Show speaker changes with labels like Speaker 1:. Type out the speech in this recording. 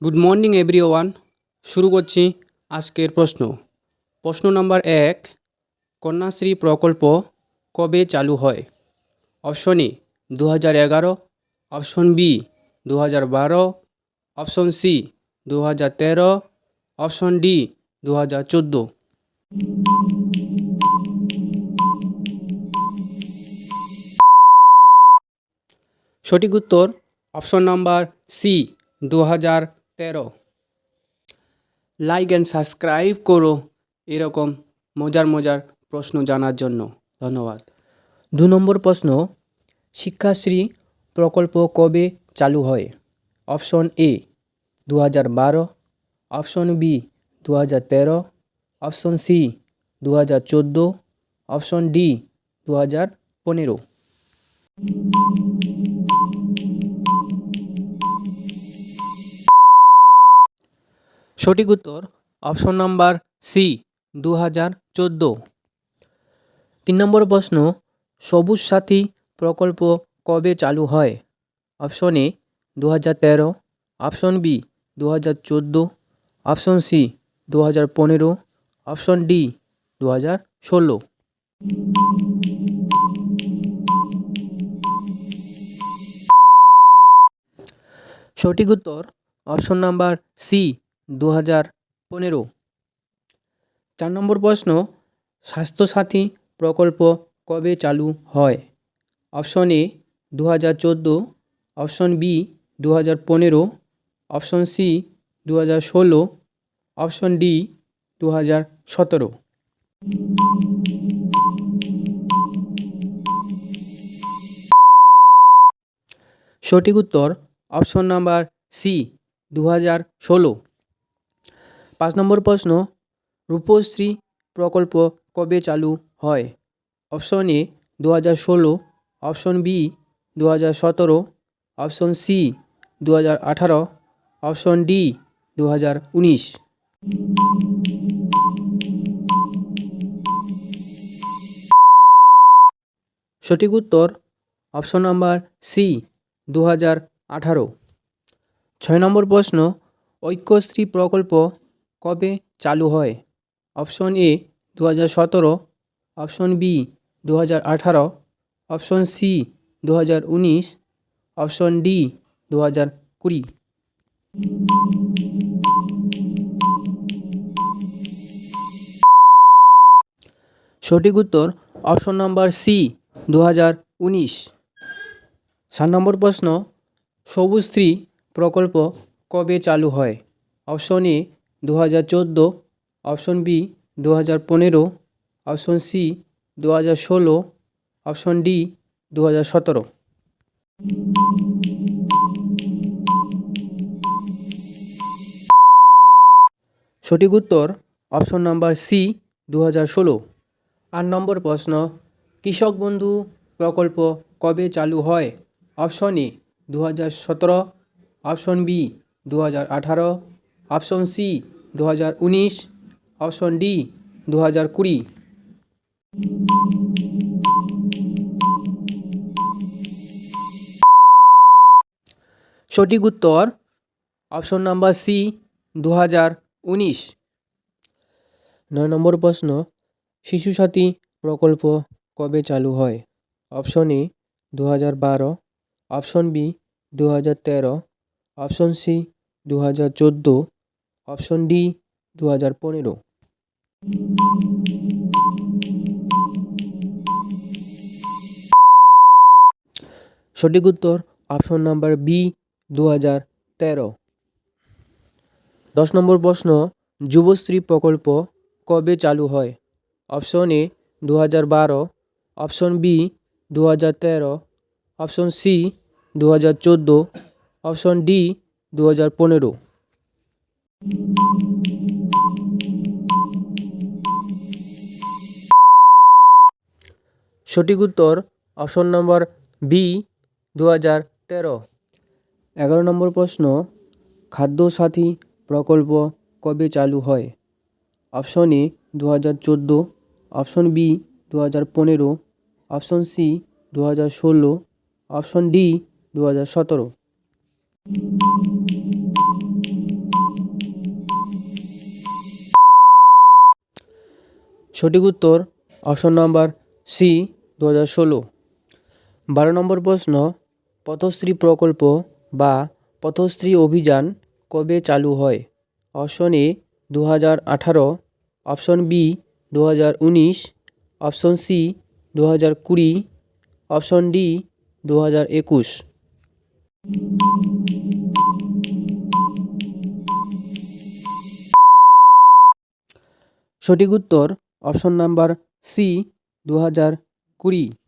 Speaker 1: Good morning everyone. শুরু করছি আজকের প্রশ্ন নাম্বার 1। কন্যাশ্রী প্রকল্প কবে চালু হয়? Option A 2011, option B 2012, option C 2013, option D 2014। সঠিক উত্তর option number C 2013। Like and subscribe করো এরকম মজার মজার প্রশ্ন জানার জন্য। ধন্যবাদ।
Speaker 2: 2 নম্বর প্রশ্ন, শিক্ষাশ্রী প্রকল্প কবে চালু হয়? Option A 2012, option B 2013, option C 2014, option D 2015।
Speaker 1: সঠিক উত্তর অপশন নাম্বার সি 2014।
Speaker 2: 3 নম্বর প্রশ্ন, সবুজ সাথী প্রকল্প কবে চালু হয়? Option A 2013, option B 2014, option C 2015, option D 2016। সঠিক উত্তর অপশন নাম্বার সি 2015। 4 নম্বর প্রশ্ন, স্বাস্থ্যসাথী প্রকল্প কবে চালু হয়? Option A 2014, option B 2015, option C 2016, option D 2017। সঠিক উত্তর অপশন নাম্বার সি 2016। 5 নম্বর প্রশ্ন, রূপশ্রী প্রকল্প কবে চালু হয়? Option A 2016, option B 2017, option C 2018, option D 2019। সঠিক উত্তর অপশন নাম্বার সি 2018। 6 নম্বর প্রশ্ন, ঐক্যশ্রী প্রকল্প কবে চালু হয়? Option A 2017, option B 2018, option C 2019, option D 2020। সঠিক উত্তর অপশন নাম্বার সি 2019। 7 নম্বর প্রশ্ন, সবুজশ্রী প্রকল্প কবে চালু হয়? Option A 2014, option B 2015, option C 2016, option D 2017। সঠিক উত্তর অপশন নাম্বার সি 2016। 8 নম্বর প্রশ্ন, কৃষক বন্ধু প্রকল্প কবে চালু হয়? Option A 2017, option B 2018, option C 2019, option D 2020। সঠিক উত্তর অপশন নাম্বার সি 2019। 9 নম্বর প্রশ্ন, শিশু সাথী প্রকল্প কবে চালু হয়? Option A 2012, option B 2013, option C 2014, option D 2015। সঠিক উত্তর অপশন নাম্বার বি 2013। 10 নম্বর প্রশ্ন, যুবশ্রী প্রকল্প কবে চালু হয়? Option A 2012, option B 2013, option C 2014, option D 2015। সঠিক উত্তর অপশন নম্বর বি 2013। 11 নম্বর প্রশ্ন, খাদ্যসাথী প্রকল্প কবে চালু হয়? Option A 2014, option B 2015, option C 2016, option D 2017। সঠিক উত্তর অপশন নাম্বার সি 2016। 12 নম্বর প্রশ্ন, পথশ্রী প্রকল্প বা পথশ্রী অভিযান কবে চালু হয়? Option A 2018, option B 2019, option C 2020, option D 2021। সঠিক উত্তর অপশন নাম্বার সি 2020।